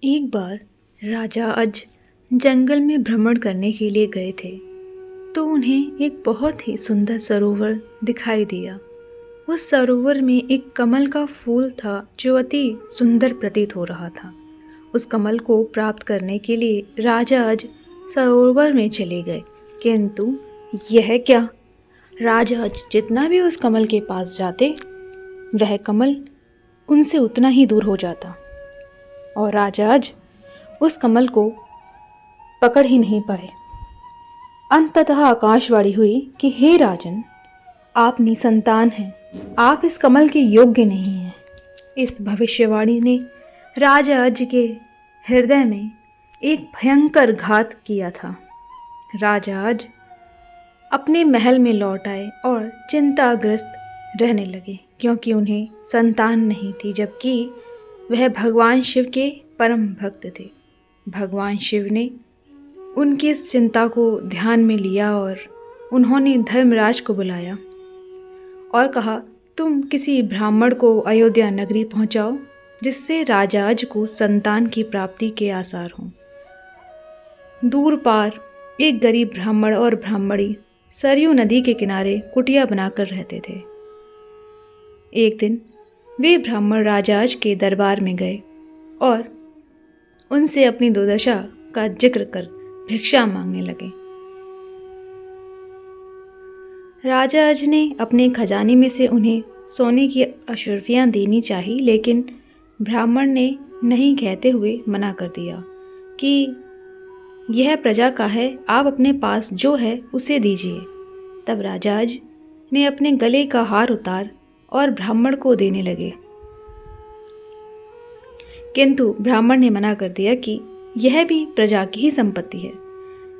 एक बार राजा अज जंगल में भ्रमण करने के लिए गए थे, तो उन्हें एक बहुत ही सुंदर सरोवर दिखाई दिया। उस सरोवर में एक कमल का फूल था जो अति सुंदर प्रतीत हो रहा था। उस कमल को प्राप्त करने के लिए राजा अज सरोवर में चले गए, किंतु यह क्या, राजा अज जितना भी उस कमल के पास जाते, वह कमल उनसे उतना ही दूर हो जाता और राजा अज उस कमल को पकड़ ही नहीं पाए। अंततः आकाशवाणी हुई कि हे राजन, आप निसंतान हैं, आप इस कमल के योग्य नहीं हैं। इस भविष्यवाणी ने राजा अज के हृदय में एक भयंकर घात किया था। राजा अज अपने महल में लौट आए और चिंताग्रस्त रहने लगे, क्योंकि उन्हें संतान नहीं थी, जबकि वह भगवान शिव के परम भक्त थे। भगवान शिव ने उनकी इस चिंता को ध्यान में लिया और उन्होंने धर्मराज को बुलाया और कहा, तुम किसी ब्राह्मण को अयोध्या नगरी पहुंचाओ, जिससे राजा अज को संतान की प्राप्ति के आसार हों। दूर पार एक गरीब ब्राह्मण और ब्राह्मणी सरयू नदी के किनारे कुटिया बनाकर रहते थे। एक दिन वे ब्राह्मण राजा अज के दरबार में गए और उनसे अपनी दुर्दशा का जिक्र कर भिक्षा मांगने लगे। राजा अज ने अपने खजाने में से उन्हें सोने की अशुर्फियाँ देनी चाहिए, लेकिन ब्राह्मण ने नहीं कहते हुए मना कर दिया कि यह प्रजा का है, आप अपने पास जो है उसे दीजिए। तब राजा अज ने अपने गले का हार उतार और ब्राह्मण को देने लगे, किंतु ब्राह्मण ने मना कर दिया कि यह भी प्रजा की ही संपत्ति है।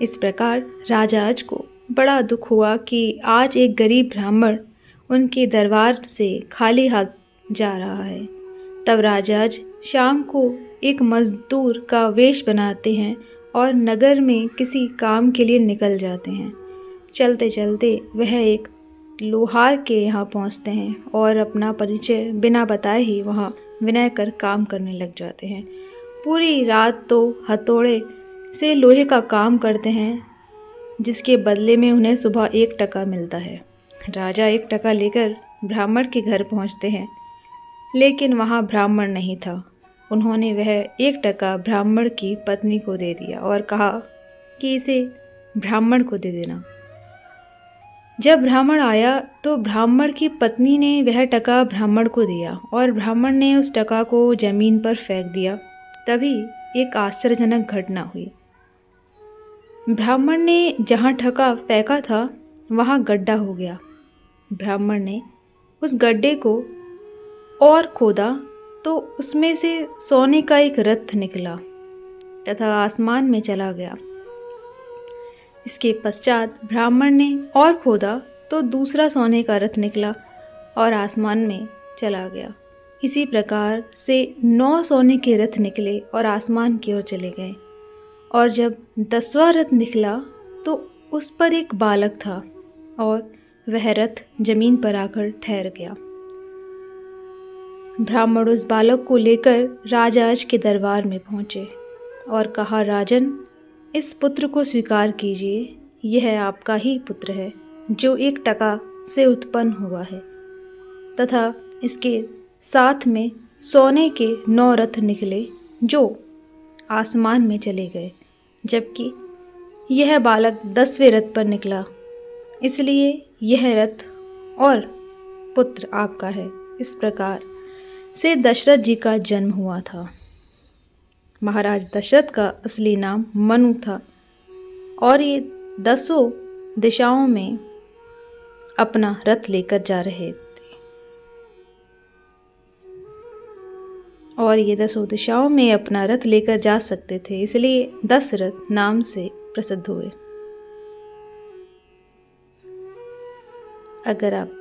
इस प्रकार राजा अज को बड़ा दुख हुआ कि आज एक गरीब ब्राह्मण उनके दरबार से खाली हाथ जा रहा है। तब राजा अज शाम को एक मजदूर का वेश बनाते हैं और नगर में किसी काम के लिए निकल जाते हैं। चलते चलते वह एक लोहार के यहाँ पहुँचते हैं और अपना परिचय बिना बताए ही वहाँ विनय कर काम करने लग जाते हैं। पूरी रात तो हथौड़े से लोहे का काम करते हैं, जिसके बदले में उन्हें सुबह 1 टका मिलता है। राजा 1 टका लेकर ब्राह्मण के घर पहुँचते हैं, लेकिन वहाँ ब्राह्मण नहीं था। उन्होंने वह 1 टका ब्राह्मण की पत्नी को दे दिया और कहा कि इसे ब्राह्मण को दे देना। जब ब्राह्मण आया तो ब्राह्मण की पत्नी ने वह टका ब्राह्मण को दिया और ब्राह्मण ने उस टका को जमीन पर फेंक दिया। तभी एक आश्चर्यजनक घटना हुई। ब्राह्मण ने जहाँ टका फेंका था वहाँ गड्ढा हो गया। ब्राह्मण ने उस गड्ढे को और खोदा तो उसमें से सोने का एक रथ निकला तथा आसमान में चला गया। इसके पश्चात ब्राह्मण ने और खोदा तो दूसरा सोने का रथ निकला और आसमान में चला गया। इसी प्रकार से 9 सोने के रथ निकले और आसमान की ओर चले गए। और जब 10वां रथ निकला तो उस पर एक बालक था और वह रथ जमीन पर आकर ठहर गया। ब्राह्मण उस बालक को लेकर राजा अज के दरबार में पहुँचे और कहा, राजन, इस पुत्र को स्वीकार कीजिए, यह आपका ही पुत्र है जो 1 टका से उत्पन्न हुआ है, तथा इसके साथ में सोने के 9 रथ निकले जो आसमान में चले गए, जबकि यह बालक 10वें रथ पर निकला, इसलिए यह रथ और पुत्र आपका है। इस प्रकार से दशरथ जी का जन्म हुआ था। महाराज दशरथ का असली नाम मनु था और ये 10 दिशाओं में अपना रथ लेकर जा रहे थे और ये 10 दिशाओं में अपना रथ लेकर जा सकते थे, इसलिए दशरथ नाम से प्रसिद्ध हुए। अगर आप